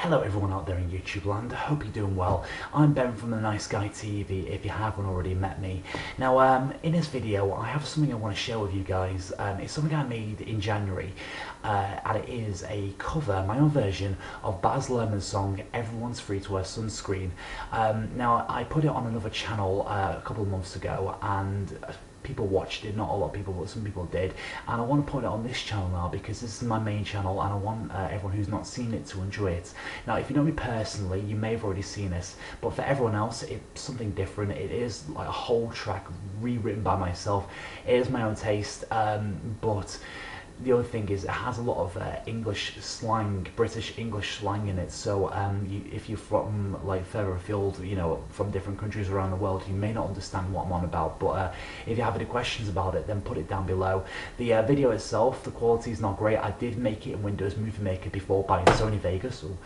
Hello everyone out there in YouTube land, I hope you're doing well. I'm Ben from The Nice Guy TV, if you haven't already met me. Now in this video I have something I want to share with you guys. It's something I made in January and it is a cover, my own version of Baz Luhrmann's song Everyone's Free to Wear Sunscreen. Now I put it on another channel a couple of months ago and people watched it, not a lot of people, but some people did, and I want to put it on this channel now because this is my main channel and I want everyone who's not seen it to enjoy it. Now if you know me personally, you may have already seen this, but for everyone else it's something different. It is like a whole track rewritten by myself. It is my own taste, but the other thing is it has a lot of English slang, British English slang in it, so if you're from like further afield, you know, from different countries around the world, you may not understand what I'm on about, but if you have any questions about it, then put it down below. The video itself, the quality is not great. I did make it in Windows Movie Maker before by Sony Vegas, so,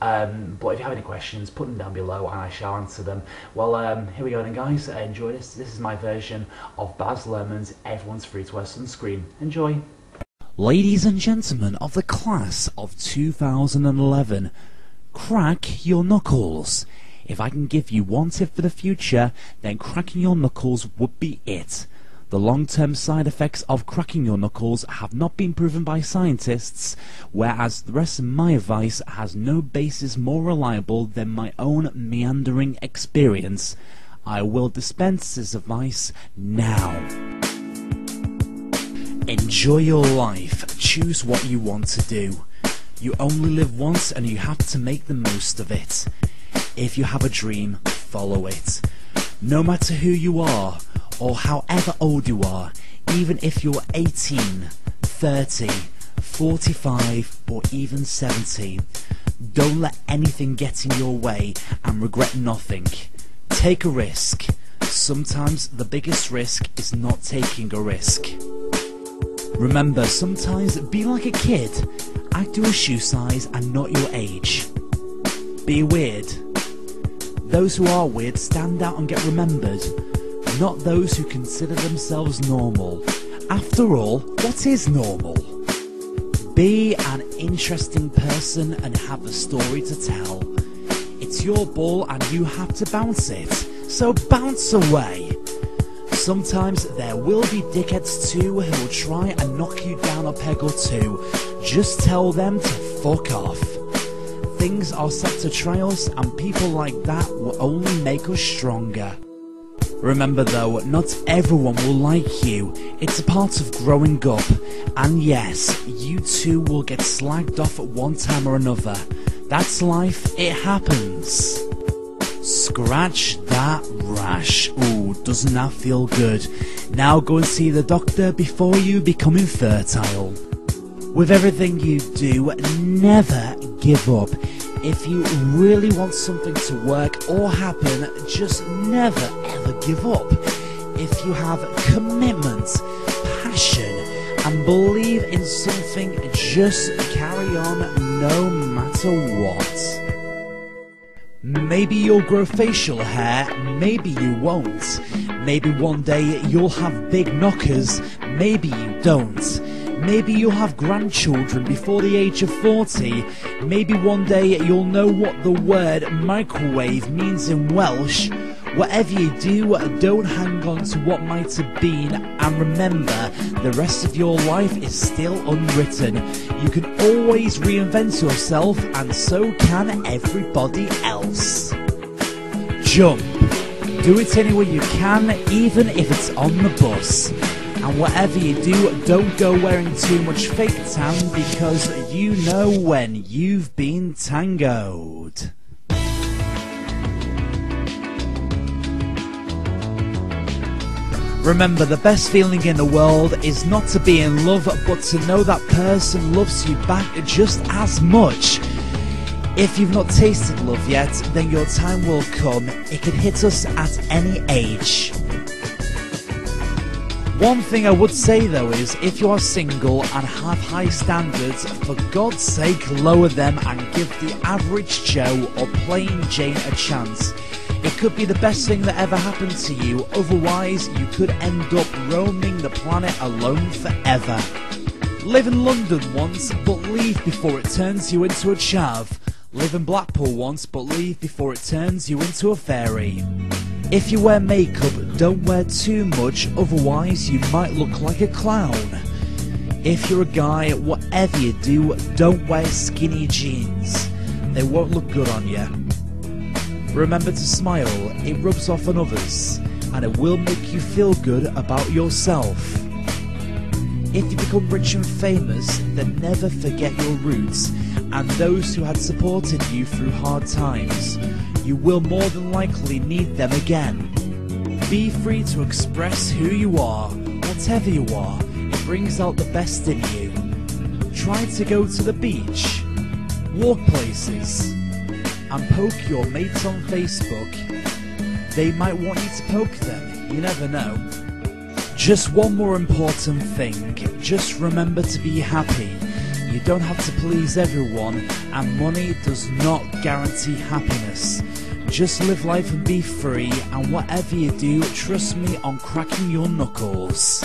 but if you have any questions, put them down below and I shall answer them. Well, here we go then guys, enjoy this. This is my version of Baz Luhrmann's Everyone's Free to Wear Sunscreen. Enjoy! Ladies and gentlemen of the class of 2011, crack your knuckles. If I can give you one tip for the future, then cracking your knuckles would be it. The long-term side effects of cracking your knuckles have not been proven by scientists, whereas the rest of my advice has no basis more reliable than my own meandering experience. I will dispense this advice now. Enjoy your life, choose what you want to do. You only live once and you have to make the most of it. If you have a dream, follow it. No matter who you are, or however old you are, even if you're 18, 30, 45, or even 70, don't let anything get in your way and regret nothing. Take a risk. Sometimes the biggest risk is not taking a risk. Remember, sometimes be like a kid. Act your shoe size and not your age. Be weird. Those who are weird stand out and get remembered, not those who consider themselves normal. After all, what is normal? Be an interesting person and have a story to tell. It's your ball and you have to bounce it, so bounce away. Sometimes there will be dickheads too who will try and knock you down a peg or two. Just tell them to fuck off. Things are set to trials and people like that will only make us stronger. Remember though, not everyone will like you. It's a part of growing up. And yes, you too will get slagged off at one time or another. That's life, it happens. Scratch that rash. Ooh, doesn't that feel good? Now go and see the doctor before you become infertile. With everything you do, never give up. If you really want something to work or happen, just never ever give up. If you have commitment, passion, and believe in something, just carry on no matter what. Maybe you'll grow facial hair, maybe you won't. Maybe one day you'll have big knockers, maybe you don't. Maybe you'll have grandchildren before the age of 40. Maybe one day you'll know what the word microwave means in Welsh. Whatever you do, don't hang on to what might have been, and remember, the rest of your life is still unwritten. You can always reinvent yourself, and so can everybody else. Jump. Do it anywhere you can, even if it's on the bus. And whatever you do, don't go wearing too much fake tan, because you know when you've been tangoed. Remember, the best feeling in the world is not to be in love, but to know that person loves you back just as much. If you've not tasted love yet, then your time will come. It can hit us at any age. One thing I would say though is, if you are single and have high standards, for God's sake lower them and give the average Joe or plain Jane a chance. It could be the best thing that ever happened to you, otherwise you could end up roaming the planet alone forever. Live in London once, but leave before it turns you into a chav. Live in Blackpool once, but leave before it turns you into a fairy. If you wear makeup, don't wear too much, otherwise you might look like a clown. If you're a guy, whatever you do, don't wear skinny jeans. They won't look good on you. Remember to smile, it rubs off on others, and it will make you feel good about yourself. If you become rich and famous, then never forget your roots and those who had supported you through hard times. You will more than likely need them again. Be free to express who you are, whatever you are. It brings out the best in you. Try to go to the beach, walk places, and poke your mates on Facebook. They might want you to poke them, you never know. Just one more important thing, just remember to be happy. You don't have to please everyone, and money does not guarantee happiness. Just live life and be free, and whatever you do, trust me on cracking your knuckles.